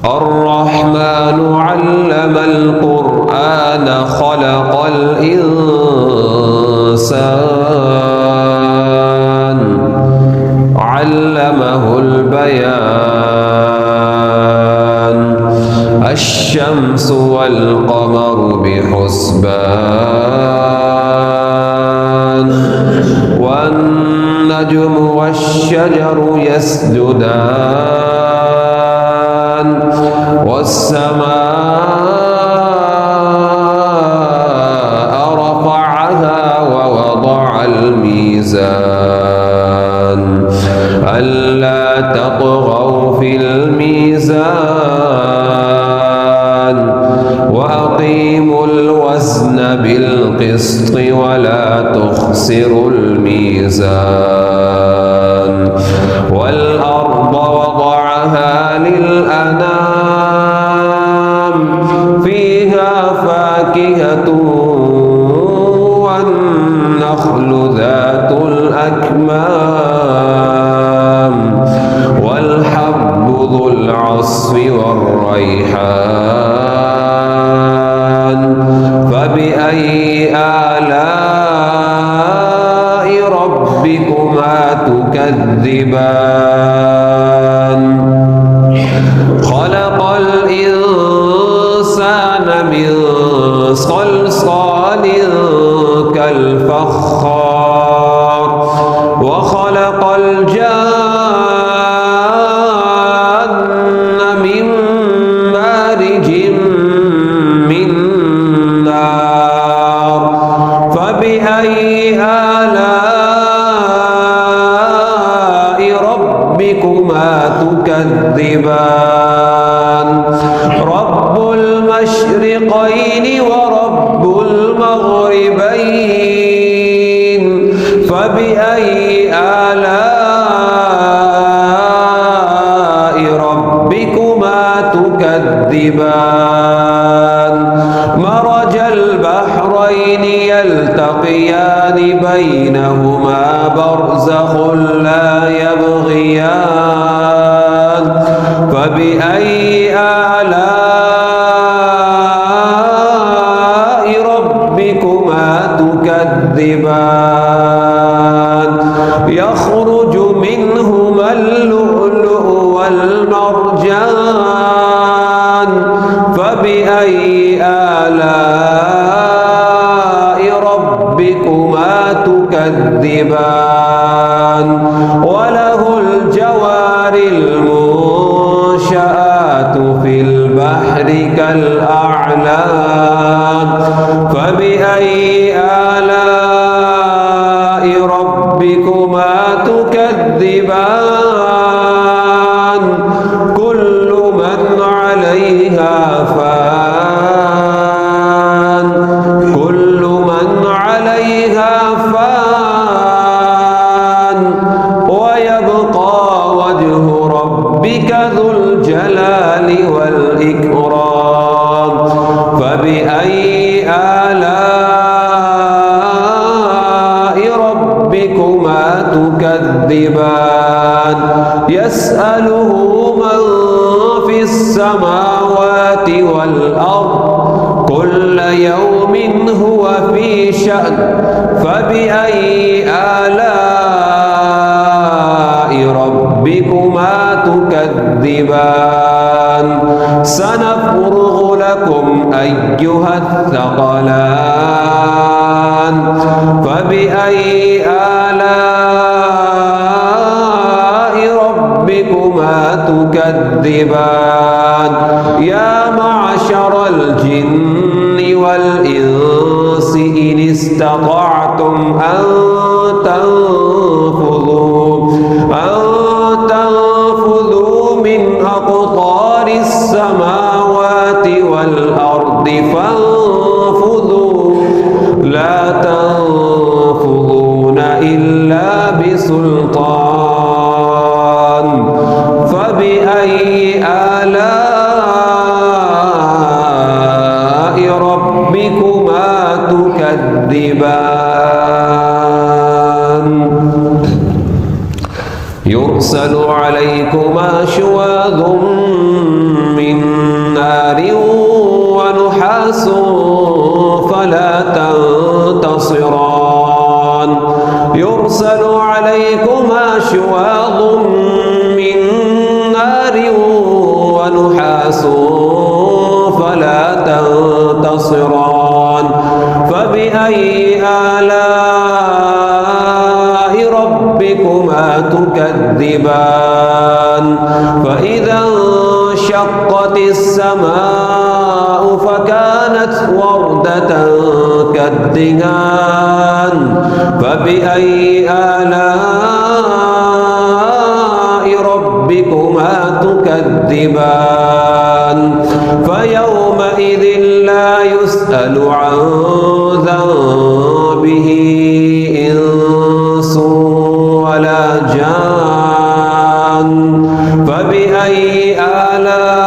الرحمن علم القرآن خلق الإنسان علمه البيان الشمس والقمر بحسبان والنجم والشجر يسجدان والسماء رفعها ووضع الميزان ألا تطغوا في الميزان وأقيموا الوزن بالقسط ولا تخسروا الميزان والأرض وضعها للأنام فيها فاكهة والنخل ذات الأكمام والحب ذو العصف والريحان فبأي آلاء ربكما تكذبان خلق الإنسان من صلصال كالفخار وخلق الجان من مارج من نار فبأي آلاء ربكما تكذبان رب المشرقين ورب المغربين فبأي آلاء ربكما تكذبان مرج البحرين يلتقيان بينهما برزخ لا يبغيان فبأي آلاء ربكما تكذبان يخرج منهما اللؤلؤ والمرجان فبأي آلاء ربكما تكذبان وله الجوار المنشآت في البحر كالأعلام فبأي آلاء ربكما تكذبان كل من عليها فان كل من عليها فان ويبقى وجه ربك ذو الجلال والإكرام فبأي آلاء ربكما تكذبان يسأله من في السماوات والأرض كل يوم هو في شأن فبأي آلاء ربكما تكذبان سنفرغ لكم أيها الثقلان فبأي آلاء ربكما تكذبان يا معشر الجن والإنس إن استطعتم أن تنفذوا من أقطار السماوات والأرض فانفذوا لا تنفذون إلا بسلطان فبأي آلاء ربكما تكذبان يرسل عليكما شواظ من ونحاس فلا تنتصران يرسل عليكما شواظ من نار ونحاس فلا تنتصران فبأي آلاء ربكما تكذبان فإذا انشقت السماء فكانت وردة كالدهان فبأي آلاء ربكما تكذبان فيومئذ لا يسأل عن ذنبه إنس ولا جان فبأي آلاء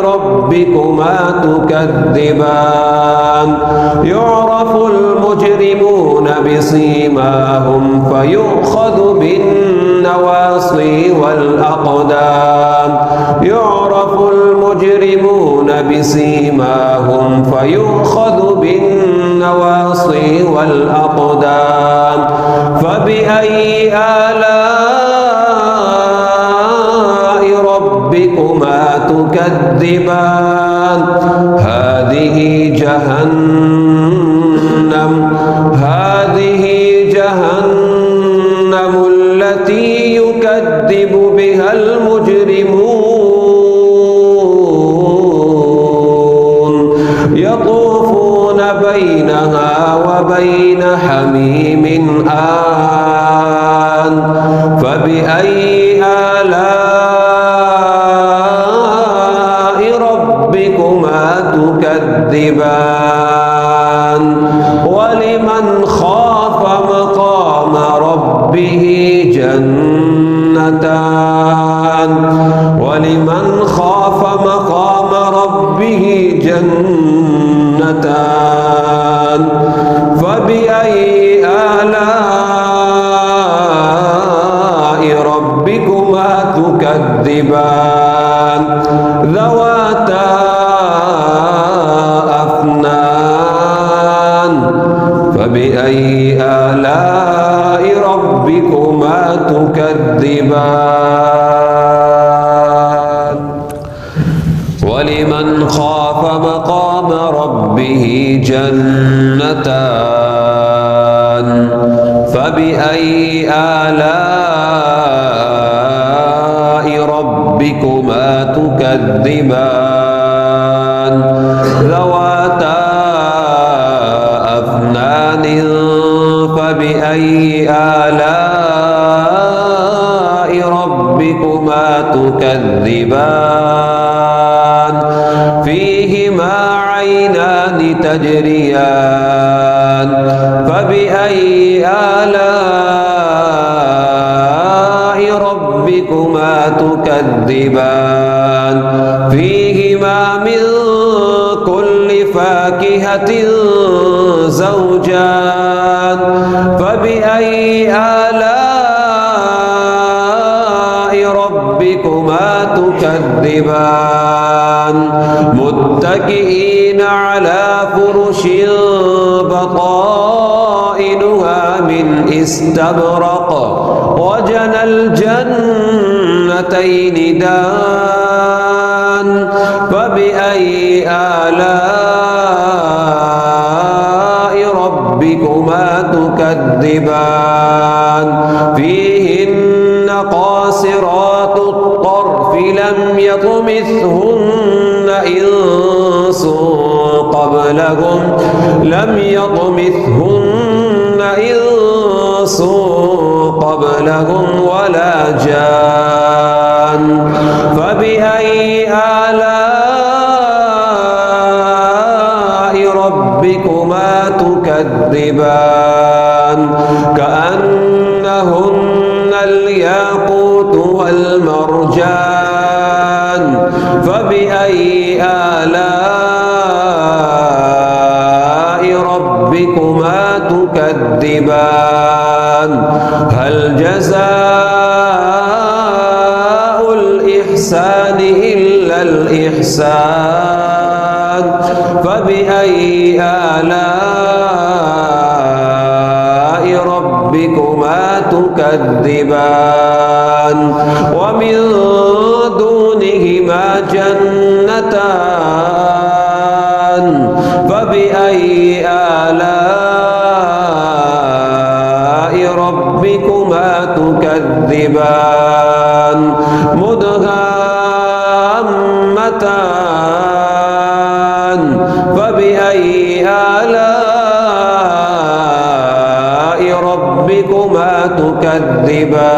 ربكما تكذبان يعرف المجرمون بسيماهم فيؤخذ بالنواصي والأقدام يعرف المجرمون بسيماهم فيؤخذ بالنواصي والأقدام فبأي آلاء ربكما تكذبان هذه جهنم التي يكذب بها المجرمون يطوفون بينها وبين حميم آن فبأي آلاء ربكما تكذبان ولمن خاف مقام ربه جنتان ولمن خاف مقام ربه جنتان فبأي آلاء ربكما تكذبان ذواتا أفنان فبأي آلاء ربكما تكذبان ولمن خاف مقام ربه جنتان فبأي آلاء ربكما تكذبان ذواتا أفنان فبأي آلاء ربكما تكذبان فيهما عينان تجريان فبأي آلاء ربكما تكذبان فيهما من كل فاكهة زوجان فبأي آلاء ربكما تكذبان متكئين على فرش بطائنها من استبرق وجنى الجنتين دان فبأي آلاء ربكما تكذبان فيهن قاصرات الطرف لم يطمثهن إنس قبلهم ولا جان فبأي آلاء ربكما تكذبان كأنهن الياقوت والمرجان فبأي آلاء ربكما تكذبان هل جزاء الإحسان إلا الإحسان فبأي آلاء ربكما تكذبان ومن دونهما جنتان فبأي آلاء ربكما تكذبان مدهامتان فبأي آلاء ربكما تكذبان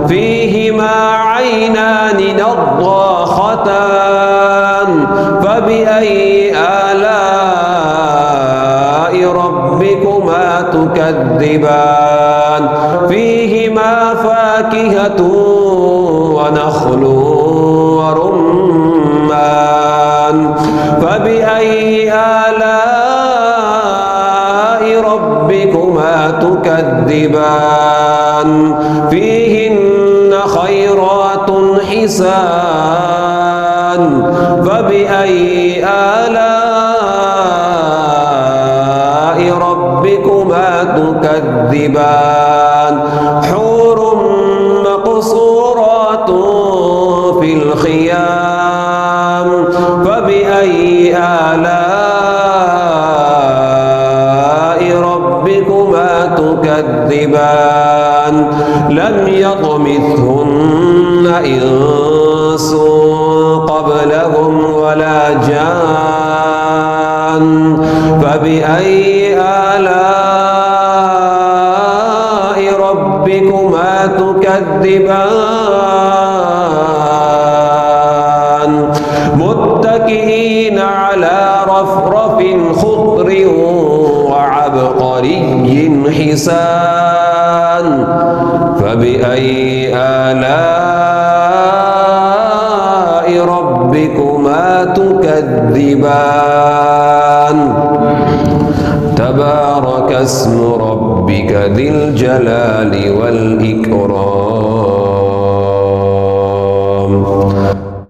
فيهما عينان نضاختان فبأي آلاء ربكما تكذبان فيهما فاكهة ونخل ورمان فبأي آلاء ربكما تكذبان فيهن خيرات حسان فبأي آلاء ربكما تكذبان حور مقصورات في الخيام فبأي آلاء ربكما تكذبان لم يطمثهن إنس قبلهم ولا جان فبأي آلاء ربكما تكذبان متكئين على رفرف خضر وعبقري حسان فبأي آلاء ربكما تكذبان تبارك اسم ربك ذي الجلال والإكرام